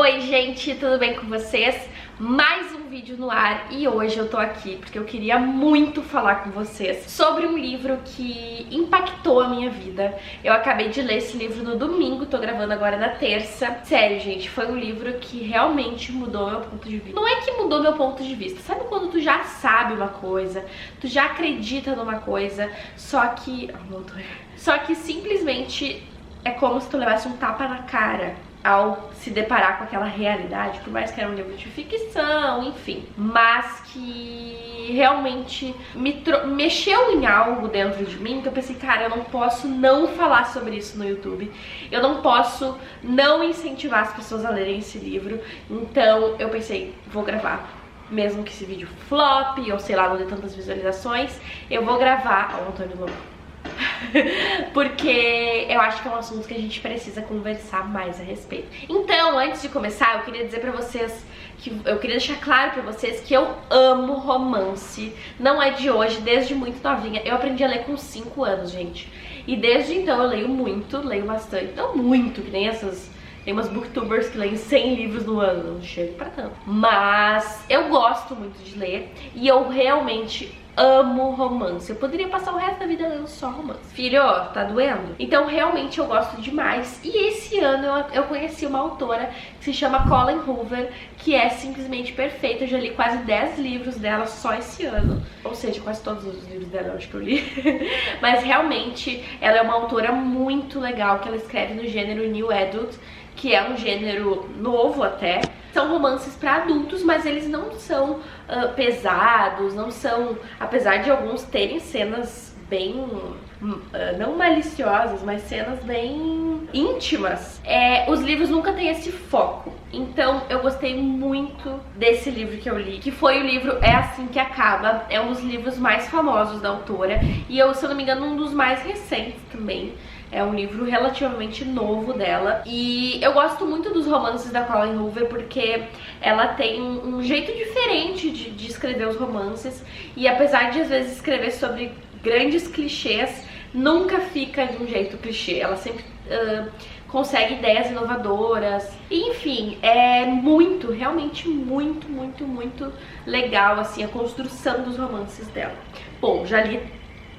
Oi gente, tudo bem com vocês? Mais um vídeo no ar e hoje eu tô aqui porque eu queria muito falar com vocês sobre um livro que impactou a minha vida. Eu acabei de ler esse livro no domingo, tô gravando agora na terça. Sério, gente, foi um livro que realmente mudou meu ponto de vista. Não é que mudou meu ponto de vista, sabe quando tu já sabe uma coisa, tu já acredita numa coisa, só que simplesmente é como se tu levasse um tapa na cara ao se deparar com aquela realidade, por mais que era um livro de ficção, enfim, mas que realmente mexeu em algo dentro de mim, que eu pensei, cara, eu não posso não falar sobre isso no YouTube, eu não posso não incentivar as pessoas a lerem esse livro, então eu pensei, vou gravar. Mesmo que esse vídeo flop, ou sei lá, não dê tantas visualizações, eu vou gravar ao Antônio Lobo. Porque eu acho que é um assunto que a gente precisa conversar mais a respeito. Então, antes de começar, eu queria dizer pra vocês que eu queria deixar claro pra vocês que eu amo romance. Não é de hoje, desde muito novinha. Eu aprendi a ler com 5 anos, gente. E desde então eu leio muito, leio bastante. Não muito, que nem essas... Tem umas booktubers que leem 100 livros no ano, não chego pra tanto. Mas eu gosto muito de ler e eu realmente amo romance. Eu poderia passar o resto da vida lendo só romance. Filho, tá doendo? Então realmente eu gosto demais. E esse ano eu conheci uma autora que se chama Colleen Hoover, que é simplesmente perfeita. Eu já li quase 10 livros dela só esse ano. Ou seja, quase todos os livros dela eu acho que eu li. Mas realmente ela é uma autora muito legal, que ela escreve no gênero New Adult, que é um gênero novo até. São romances para adultos, mas eles não são pesados, não são, apesar de alguns terem cenas bem, não maliciosas, mas cenas bem íntimas. Os livros nunca têm esse foco. Então eu gostei muito desse livro que eu li, que foi o livro É Assim Que Acaba. É um dos livros mais famosos da autora e eu, se eu não me engano, um dos mais recentes também. É um livro relativamente novo dela. E eu gosto muito dos romances da Colleen Hoover porque ela tem um jeito diferente de escrever os romances. E apesar de às vezes escrever sobre grandes clichês, nunca fica de um jeito clichê. Ela sempre consegue ideias inovadoras. E, enfim, é muito, realmente muito legal assim a construção dos romances dela. Bom, já li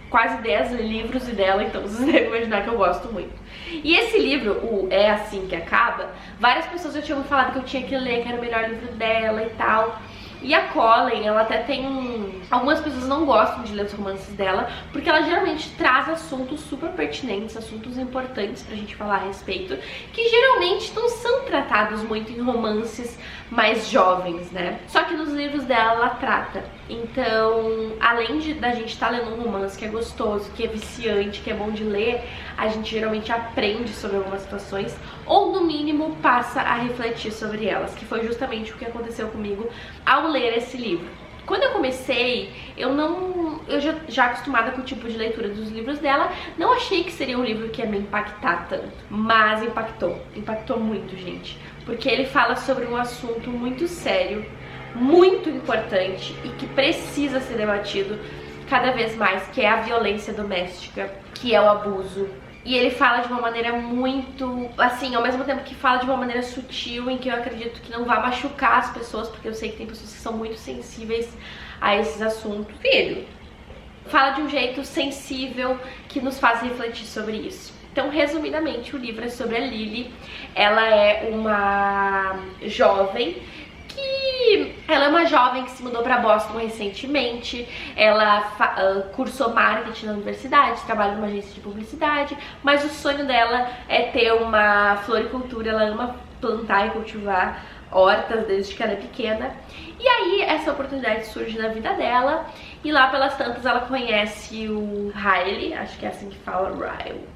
quase 10 livros dela, então vocês devem imaginar que eu gosto muito. E esse livro, o É Assim Que Acaba, várias pessoas já tinham me falado que eu tinha que ler, que era o melhor livro dela e tal. E a Colleen, ela até tem... Algumas pessoas não gostam de ler os romances dela, porque ela geralmente traz assuntos super pertinentes, assuntos importantes pra gente falar a respeito, que geralmente não são tratados muito em romances mais jovens, né? Só que nos livros dela ela trata. Então, além da gente estar lendo um romance que é gostoso, que é viciante, que é bom de ler, a gente geralmente aprende sobre algumas situações, ou no mínimo passa a refletir sobre elas, que foi justamente o que aconteceu comigo ao ler esse livro. Quando eu comecei, eu já acostumada com o tipo de leitura dos livros dela, não achei que seria um livro que ia me impactar tanto, mas impactou muito, gente, porque ele fala sobre um assunto muito sério, muito importante e que precisa ser debatido cada vez mais, que é a violência doméstica, que é o abuso. E ele fala de uma maneira muito, assim, ao mesmo tempo que fala de uma maneira sutil, em que eu acredito que não vai machucar as pessoas, porque eu sei que tem pessoas que são muito sensíveis a esses assuntos. Filho, fala de um jeito sensível que nos faz refletir sobre isso. Então, resumidamente, o livro é sobre a Lily. Ela é uma jovem que se mudou pra Boston recentemente. Ela cursou marketing na universidade, trabalha numa agência de publicidade, mas o sonho dela é ter uma floricultura. Ela ama plantar e cultivar hortas desde que ela é pequena. E aí essa oportunidade surge na vida dela e lá pelas tantas ela conhece o Riley, acho que é assim que fala, Riley.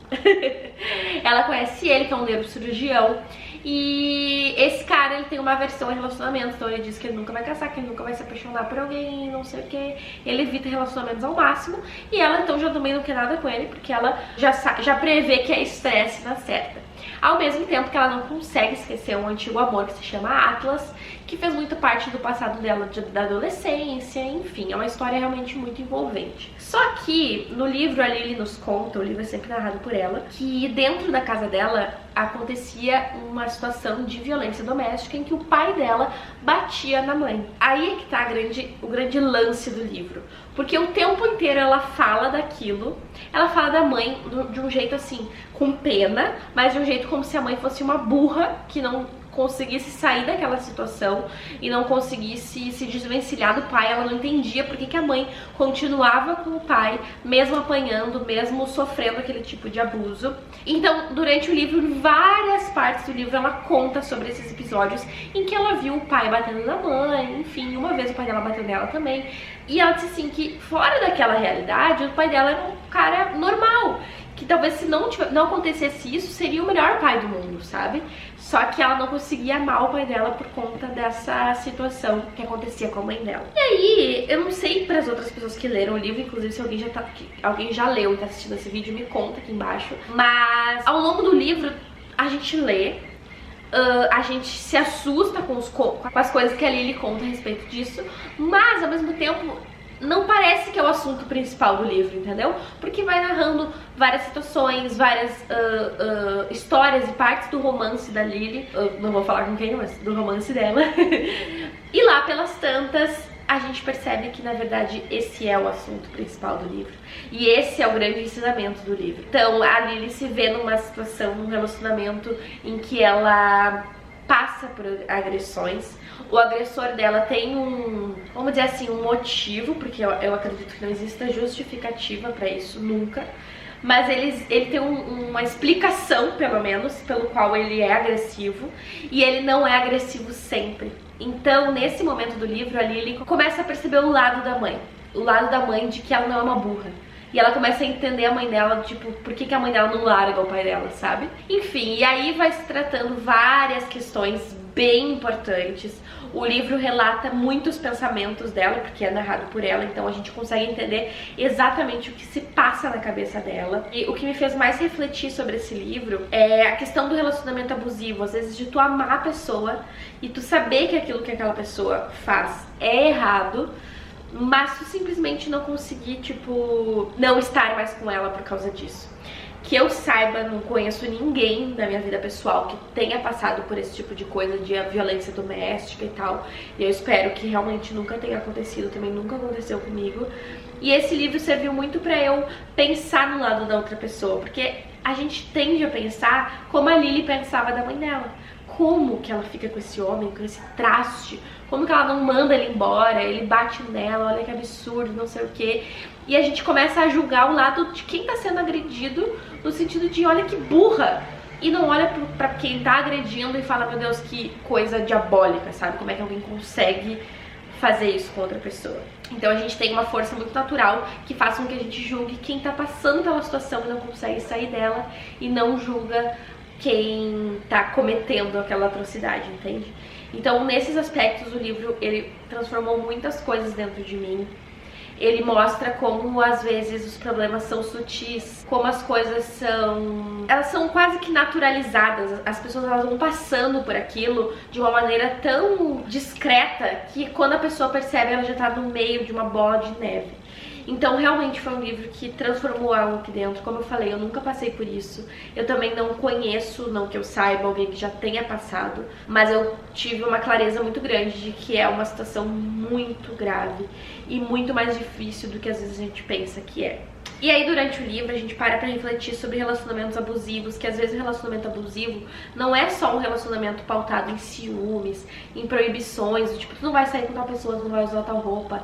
Ela conhece ele, que é um neurocirurgião, e esse cara, ele tem uma aversão a relacionamentos, então ele diz que ele nunca vai casar, que ele nunca vai se apaixonar por alguém, não sei o que. Ele evita relacionamentos ao máximo, e ela então já também não quer nada com ele, porque ela já prevê que é estresse na certa. Ao mesmo tempo que ela não consegue esquecer um antigo amor que se chama Atlas, que fez muito parte do passado dela, da adolescência, enfim, é uma história realmente muito envolvente. Só que no livro a Lily nos conta, o livro é sempre narrado por ela, que dentro da casa dela acontecia uma situação de violência doméstica em que o pai dela batia na mãe. Aí é que tá o grande lance do livro, porque o tempo inteiro ela fala daquilo, ela fala da mãe de um jeito assim, com pena, mas de um jeito como se a mãe fosse uma burra que não conseguisse sair daquela situação e não conseguisse se desvencilhar do pai. Ela não entendia por que a mãe continuava com o pai, mesmo apanhando, mesmo sofrendo aquele tipo de abuso. Então, durante o livro, em várias partes do livro, ela conta sobre esses episódios em que ela viu o pai batendo na mãe, enfim, uma vez o pai dela bateu nela também. E ela disse assim que fora daquela realidade, o pai dela era um cara normal, que talvez se não acontecesse isso, seria o melhor pai do mundo, sabe? Só que ela não conseguia amar o pai dela por conta dessa situação que acontecia com a mãe dela. E aí, eu não sei para as outras pessoas que leram o livro, inclusive se alguém já leu e tá assistindo esse vídeo, me conta aqui embaixo. Mas ao longo do livro, a gente lê, a gente se assusta com as coisas que a Lily conta a respeito disso, mas ao mesmo tempo não parece que é o assunto principal do livro, entendeu? Porque vai narrando várias situações, várias histórias e partes do romance da Lily. Não vou falar com quem, mas do romance dela. E lá pelas tantas, a gente percebe que, na verdade, esse é o assunto principal do livro. E esse é o grande ensinamento do livro. Então, a Lily se vê numa situação, num relacionamento em que ela passa por agressões. O agressor dela tem vamos dizer assim, um motivo, porque eu acredito que não exista justificativa pra isso, nunca. Mas ele tem uma explicação, pelo menos, pelo qual ele é agressivo. E ele não é agressivo sempre. Então, nesse momento do livro, a Lily começa a perceber o lado da mãe. O lado da mãe de que ela não é uma burra. E ela começa a entender a mãe dela, tipo, por que a mãe dela não larga o pai dela, sabe? Enfim, e aí vai se tratando várias questões bem importantes. O livro relata muitos pensamentos dela, porque é narrado por ela, então a gente consegue entender exatamente o que se passa na cabeça dela. E o que me fez mais refletir sobre esse livro é a questão do relacionamento abusivo, às vezes de tu amar a pessoa e tu saber que aquilo que aquela pessoa faz é errado, mas tu simplesmente não conseguir, tipo, não estar mais com ela por causa disso. Que eu saiba, não conheço ninguém na minha vida pessoal que tenha passado por esse tipo de coisa, de violência doméstica e tal. E eu espero que realmente nunca tenha acontecido, também nunca aconteceu comigo. E esse livro serviu muito pra eu pensar no lado da outra pessoa, porque a gente tende a pensar como a Lily pensava da mãe dela. Como que ela fica com esse homem, com esse traste? Como que ela não manda ele embora? Ele bate nela, olha que absurdo, não sei o quê. E a gente começa a julgar o lado de quem tá sendo agredido, no sentido de olha que burra. E não olha pra quem tá agredindo e fala, meu Deus, que coisa diabólica, sabe? Como é que alguém consegue fazer isso com outra pessoa? Então a gente tem uma força muito natural que faz com que a gente julgue quem tá passando pela situação e não consegue sair dela, e não julga quem tá cometendo aquela atrocidade, entende? Então, nesses aspectos, o livro, ele transformou muitas coisas dentro de mim. Ele mostra como, às vezes, os problemas são sutis, como as coisas são... elas são quase que naturalizadas. As pessoas, elas vão passando por aquilo de uma maneira tão discreta que, quando a pessoa percebe, ela já tá no meio de uma bola de neve. Então, realmente foi um livro que transformou algo aqui dentro. Como eu falei, eu nunca passei por isso. Eu também não conheço, não que eu saiba, alguém que já tenha passado. Mas eu tive uma clareza muito grande de que é uma situação muito grave e muito mais difícil do que às vezes a gente pensa que é. E aí, durante o livro, a gente para pra refletir sobre relacionamentos abusivos, que às vezes o relacionamento abusivo não é só um relacionamento pautado em ciúmes, em proibições, tipo, tu não vai sair com tal pessoa, tu não vai usar tal roupa.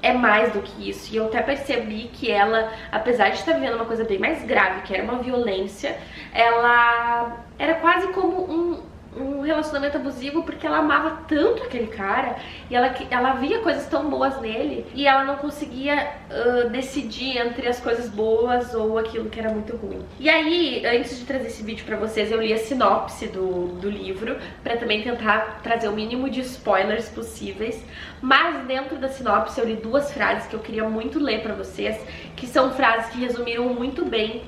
É mais do que isso. E eu até percebi que ela, apesar de estar vivendo uma coisa bem mais grave, que era uma violência, ela era quase como um relacionamento abusivo, porque ela amava tanto aquele cara e ela via coisas tão boas nele e ela não conseguia decidir entre as coisas boas ou aquilo que era muito ruim. E aí, antes de trazer esse vídeo pra vocês, eu li a sinopse do livro pra também tentar trazer o mínimo de spoilers possíveis, mas dentro da sinopse eu li duas frases que eu queria muito ler pra vocês, que são frases que resumiram muito bem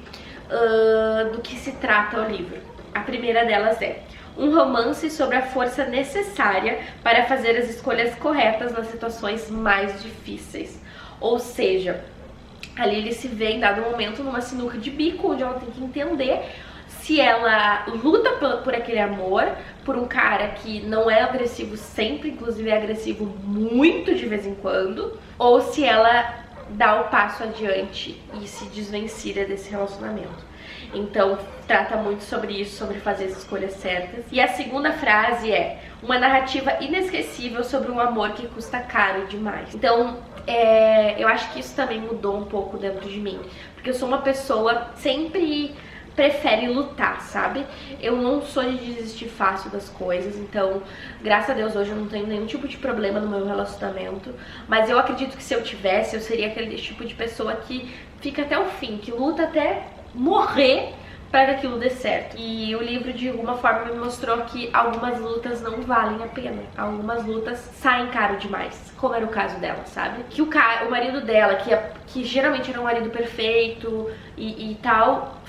do que se trata o livro. A primeira delas é: um romance sobre a força necessária para fazer as escolhas corretas nas situações mais difíceis. Ou seja, a Lily se vê em dado momento numa sinuca de bico, onde ela tem que entender se ela luta por aquele amor, por um cara que não é agressivo sempre, inclusive é agressivo muito de vez em quando, ou se ela dá o passo adiante e se desvencilha desse relacionamento. Então, trata muito sobre isso, sobre fazer as escolhas certas. E a segunda frase é: uma narrativa inesquecível sobre um amor que custa caro demais. Então, eu acho que isso também mudou um pouco dentro de mim, porque eu sou uma pessoa sempre prefere lutar, sabe? Eu não sou de desistir fácil das coisas, então, graças a Deus, hoje eu não tenho nenhum tipo de problema no meu relacionamento, mas eu acredito que se eu tivesse, eu seria aquele tipo de pessoa que fica até o fim, que luta até morrer para que aquilo dê certo. E o livro, de alguma forma, me mostrou que algumas lutas não valem a pena. Algumas lutas saem caro demais, como era o caso dela, sabe? Que o marido dela, que geralmente era um marido perfeito e tal,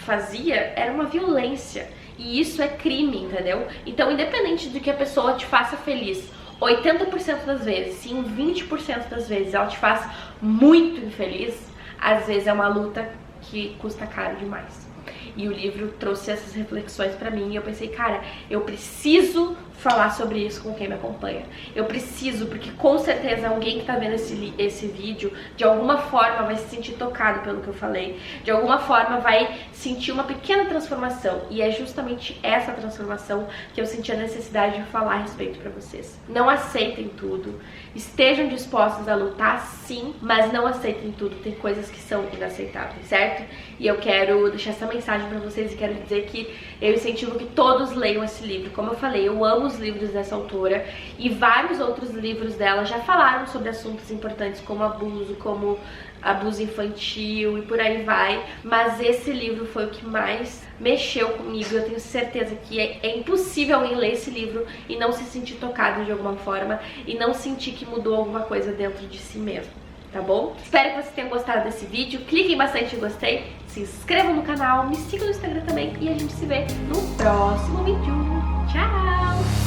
era uma violência. E isso é crime, entendeu? Então, independente de que a pessoa te faça feliz 80% das vezes, se em 20% das vezes ela te faz muito infeliz, às vezes é uma luta que custa caro demais. E o livro trouxe essas reflexões pra mim e eu pensei, cara, eu preciso falar sobre isso com quem me acompanha. Eu preciso, porque com certeza alguém que tá vendo esse vídeo, de alguma forma vai se sentir tocado pelo que eu falei, de alguma forma vai sentir uma pequena transformação. E é justamente essa transformação que eu senti a necessidade de falar a respeito pra vocês. Não aceitem tudo, estejam dispostos a lutar sim, mas não aceitem tudo, tem coisas que são inaceitáveis, certo? E eu quero deixar essa mensagem pra vocês e quero dizer que eu incentivo que todos leiam esse livro. Como eu falei, eu amo os livros dessa autora e vários outros livros dela já falaram sobre assuntos importantes como abuso infantil e por aí vai, mas esse livro foi o que mais mexeu comigo. Eu tenho certeza que é impossível alguém ler esse livro e não se sentir tocado de alguma forma e não sentir que mudou alguma coisa dentro de si mesmo, tá bom? Espero que vocês tenham gostado desse vídeo, cliquem bastante em gostei, se inscrevam no canal, me sigam no Instagram também e a gente se vê no próximo vídeo. Tchau!